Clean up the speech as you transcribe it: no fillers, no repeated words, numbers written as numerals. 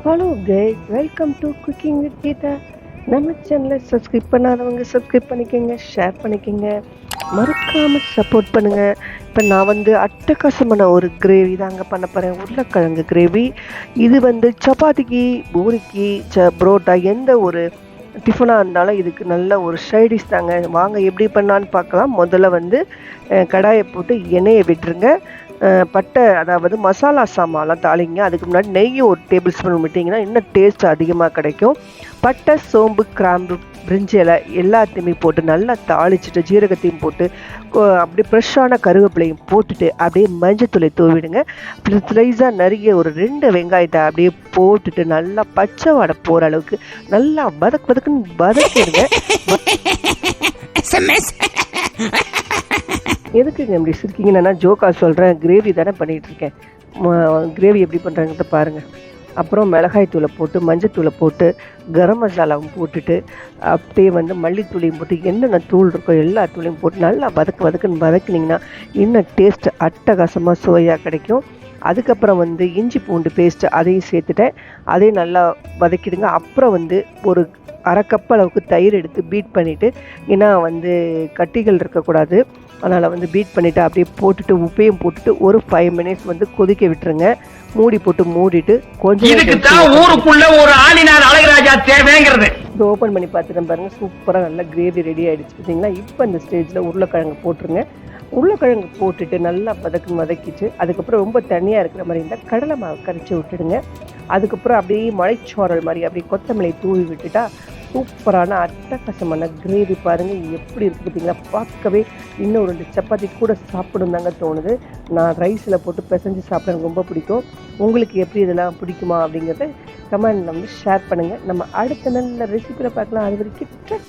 Hello guys, welcome to cooking with Geetha. நம்ம சேனலை subscribe பண்ணாதவங்க சப்ஸ்கிரைப் பண்ணிக்கோங்க, ஷேர் பண்ணிக்கோங்க, மறக்காமல் சப்போர்ட் பண்ணுங்கள். இப்போ நான் அட்டகாசமான ஒரு கிரேவி தாங்க பண்ண போகிறேன், உருளைக்கிழங்கு கிரேவி. இது சப்பாத்திக்கு, பூரிக்கு, புரோட்டா எந்த ஒரு டிஃபனாக இருந்தாலும் இதுக்கு நல்ல ஒரு சைடிஷ் தாங்க. வாங்க எப்படி பண்ணான்னு பார்க்கலாம். முதல்ல கடாயை போட்டு எண்ணெயை விட்டுருங்க. பட்டை, அதாவது மசாலா சாமான்லாம் தாளிங்க. அதுக்கு முன்னாடி நெய் ஒரு டேபிள் ஸ்பூன் விட்டிங்கன்னா இன்னும் டேஸ்ட் அதிகமாக கிடைக்கும். பட்டை, சோம்பு, கிராம்பு, பிரிஞ்சி இலை எல்லாத்தையுமே போட்டு நல்லா தாளிச்சிட்டு ஜீரகத்தையும் போட்டு அப்படியே ஃப்ரெஷ்ஷான கருவேப்பிலையும் போட்டுட்டு அப்படியே மஞ்சத்தூளை தூவிடுங்க. ஸ்லைஸாக நிறைய ஒரு 2 வெங்காயத்தை அப்படியே போட்டுட்டு நல்லா பச்சை வாடை போகிற அளவுக்கு நல்லா வதக்குன்னு வதக்கிடுங்க. எதுக்குங்க இப்படி சிரிக்கிங்கன்னா, நான் ஜோக்கா சொல்கிறேன், கிரேவி தானே பண்ணிகிட்ருக்கேன். கிரேவி எப்படி பண்ணுறாங்கிறத பாருங்கள். அப்புறம் மிளகாய்த்தூளை போட்டு, மஞ்சத்தூளை போட்டு, கரம் மசாலாவும் போட்டுட்டு, அப்படியே மல்லித்தூளையும் போட்டு, என்னென்ன தூள் இருக்கோ எல்லா தூளையும் போட்டு நல்லா வதக்குன்னு வதக்குனிங்கன்னா இன்னும் டேஸ்ட்டு அட்டகாசமாக சுவையாக கிடைக்கும். அதுக்கப்புறம் இஞ்சி பூண்டு பேஸ்ட்டு அதையும் சேர்த்துட்டேன். அதையும் நல்லா வதக்கிடுங்க. அப்புறம் ஒரு 1/2 கப் அளவுக்கு தயிர் எடுத்து பீட் பண்ணிவிட்டு, ஏன்னா கட்டிகள் இருக்கக்கூடாது, அதனால் பீட் பண்ணிவிட்டு அப்படியே போட்டுட்டு உப்பையும் போட்டுட்டு ஒரு 5 மினிட்ஸ் கொதிக்க விட்டுருங்க. மூடி போட்டு மூடிட்டு கொஞ்சம் ஊருக்குள்ள ஒரு ஆளினார் அழகராஜா தேவைங்கிறது ஓப்பன் பண்ணி பார்த்துட்டு பாருங்க, சூப்பராக நல்லா கிரேவி ரெடி ஆகிடுச்சு பார்த்தீங்களா. இப்போ இந்த ஸ்டேஜில் உருளைக்கிழங்கு போட்டுருங்க. உருளைக்கிழங்கு போட்டுட்டு நல்லா வதக்கிச்சு. அதுக்கப்புறம் ரொம்ப தண்ணியாக இருக்கிற மாதிரி இருந்தால் கடலை மாவு கரைச்சி விட்டுடுங்க. அதுக்கப்புறம் அப்படியே மலைச்சோரல் மாதிரி அப்படியே கொத்தமல்லி தூவி விட்டுட்டா சூப்பரான அட்டகாசமான கிரேவி பாருங்கள் எப்படி இருக்குது பார்த்தீங்களா. பார்க்கவே இன்னும் 2 சப்பாத்தி கூட சாப்பிடும் தாங்க தோணுது. நான் ரைஸில் போட்டு பிசைஞ்சு சாப்பிட எனக்கு ரொம்ப பிடிக்கும். உங்களுக்கு எப்படி இதெல்லாம் பிடிக்குமா அப்படிங்கிறத கமெண்டில் ஷேர் பண்ணுங்கள். நம்ம அடுத்த நல்ல ரெசிபியில் பார்க்கலாம். அது வரைக்கும்